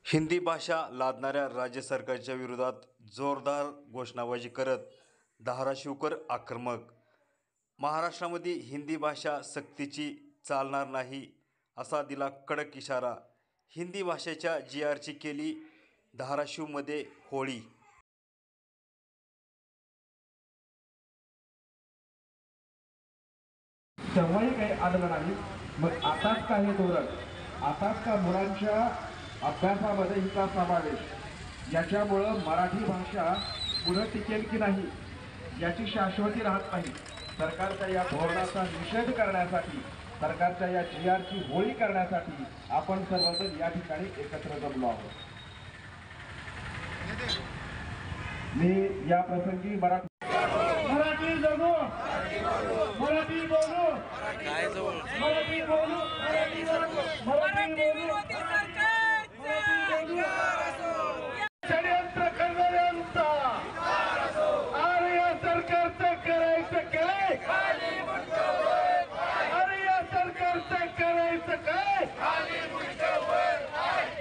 हिंदी भाषा लादणाऱ्या राज्य सरकारच्या विरोधात जोरदार घोषणाबाजी करत धाराशिवकर आक्रमक. महाराष्ट्रामध्ये हिंदी भाषा सक्तीची चालणार नाही असा दिला कडक इशारा. हिंदी भाषेच्या GRची केली धाराशिवमध्ये होळी. तेव्हाही काही आढळलं नाही. मग आताच का हे धोरण, आताच का मुलांच्या अभ्यासामध्ये हिचा समावेश, याच्यामुळं मराठी भाषा पुढे टिकेल की नाही याची शाश्वती राहत नाही. सरकारच्या या धोरणाचा निषेध करण्यासाठी, सरकारच्या या GRची होळी करण्यासाठी आपण सर्वजण या ठिकाणी एकत्र जमलो आहोत. मी या प्रसंगी मराठी जगू, मराठी बोलू, मराठी बोलू, मराठी विरोधी षडयंत्र करणाऱ्यांचा अरे या सरकारचं करायचं काय, अरे या सरकारचं करायचं काय,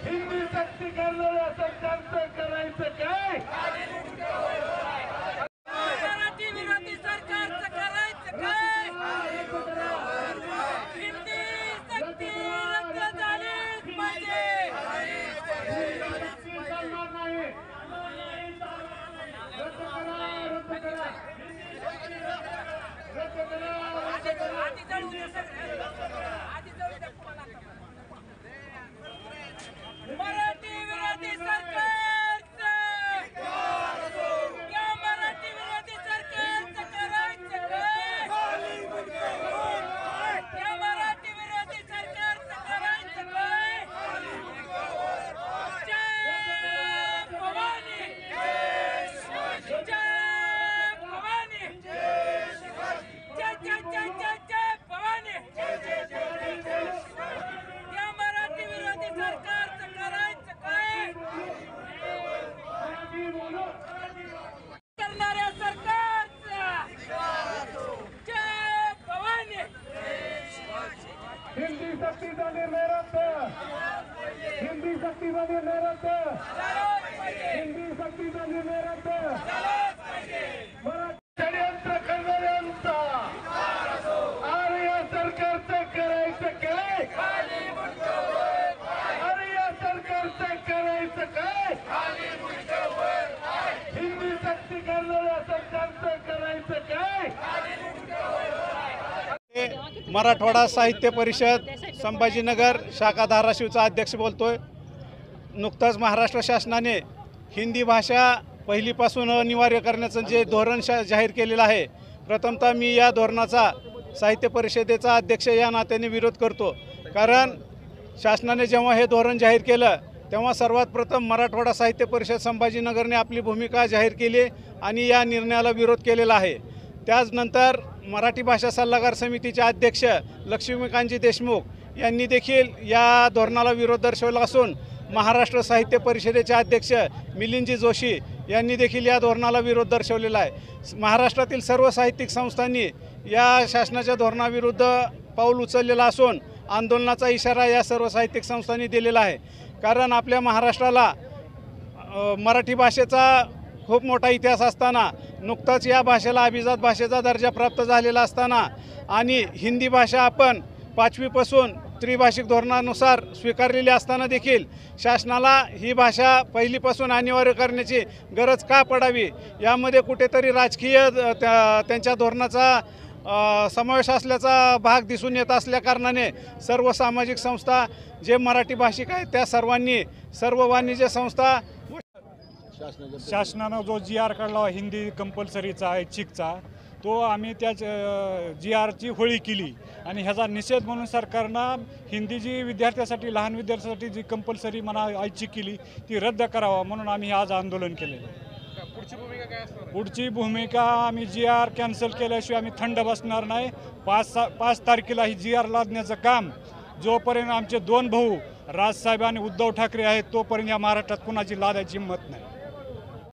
हिंदी सक्ती करणाऱ्या सरकारचं करायचं काय, मराठी विरोधी सरकारचं करायचं काय, हिंदी सक्ती रद्द झालीच पाहिजे. मराठी विरोधी सरकारचं, या मराठी विरोधी सरकारचं करायचं काय, या मराठी विरोधी सरकारचं करायचं काय. जय भवानी, जय भवानी, जय जय जय जय जय भवानी. या मराठी विरोधी सरकारचं करायचं काय, करणाऱ्या सरकारचं जय भवानी. हिंदी सक्तीचा निर्णय रद्द, हिंदी सक्तीचा निर्णय रद्द, हिंदी सक्तीचा निर्णय रद्द. मराठी षडयंत्र करणाऱ्यांचा अरे या सरकारचं करायचं काय, अरे या सरकारचं करायचं काय, हिंदी सक्ती करणाऱ्या सरकारचं करायचं काय. मराठवाडा साहित्य परिषद संभाजीनगर शाखा धाराशिवचा अध्यक्ष बोलतोय. नुकतंच महाराष्ट्र शासनाने हिंदी भाषा पहिलीपासून अनिवार्य करण्याचं जे धोरण जाहीर केलेलं आहे, प्रथमतः मी या धोरणाचा साहित्य परिषदेचा अध्यक्ष या नात्याने विरोध करतो. कारण शासनाने जेव्हा हे धोरण जाहीर केलं तेव्हा सर्वात प्रथम मराठवाडा साहित्य परिषद संभाजीनगरने आपली भूमिका जाहीर केली आणि या निर्णयाला विरोध केलेला आहे. त्याचनंतर मराठी भाषा सल्लागार समितीचे अध्यक्ष लक्ष्मीकांतजी देशमुख यांनी देखील या धोरणाला विरोध दर्शवला असून महाराष्ट्र साहित्य परिषदेचे अध्यक्ष मिलिंदजी जोशी यांनी देखील या धोरणाला विरोध दर्शवलेला आहे. महाराष्ट्रातील सर्व साहित्यिक संस्थांनी या शासनाच्या धोरणाविरुद्ध पाऊल उचललेला असून आंदोलनाचा इशारा या सर्व साहित्यिक संस्थांनी दिलेला आहे. कारण आपल्या महाराष्ट्राला मराठी भाषेचा खूप मोठा इतिहास असताना, नुकताच या भाषेला अभिजात भाषेचा दर्जा प्राप्त झालेला असताना आणि हिंदी भाषा आपण 5वीपासून त्रिभाषिक धोरणानुसार स्वीकारलेली असताना देखील शासनाला ही भाषा पहिलीपासून अनिवार्य करण्याची गरज का पडावी, यामध्ये कुठेतरी राजकीय त्यांच्या धोरणाचा समावेश असल्याचा भाग दिसून येत असल्याकारणाने सर्व सामाजिक संस्था जे मराठी भाषिक आहेत त्या सर्वांनी, सर्व वाणिज्य संस्था, शासनानं जो GR काढला हिंदी कंपल्सरीचा ऐच्छिकचा, तो आम्ही त्या GRची होळी केली आणि ह्याचा निषेध म्हणून सरकारनं हिंदी जी विद्यार्थ्यासाठी, लहान विद्यार्थ्यासाठी जी कंपल्सरी म्हणा ऐच्छिक केली ती रद्द करावा म्हणून आम्ही आज आंदोलन केलेलं आहे. पुढची भूमिका आम्ही GR कॅन्सल केल्याशिवाय आम्ही थंड बसणार नाही. 5 तारखेला ही GR लादण्याचं काम जोपर्यंत आमचे 2 भाऊ राजसाहेब आणि उद्धव ठाकरे आहेत तोपर्यंत या महाराष्ट्रात कुणाची लादायची हिंमत नाही.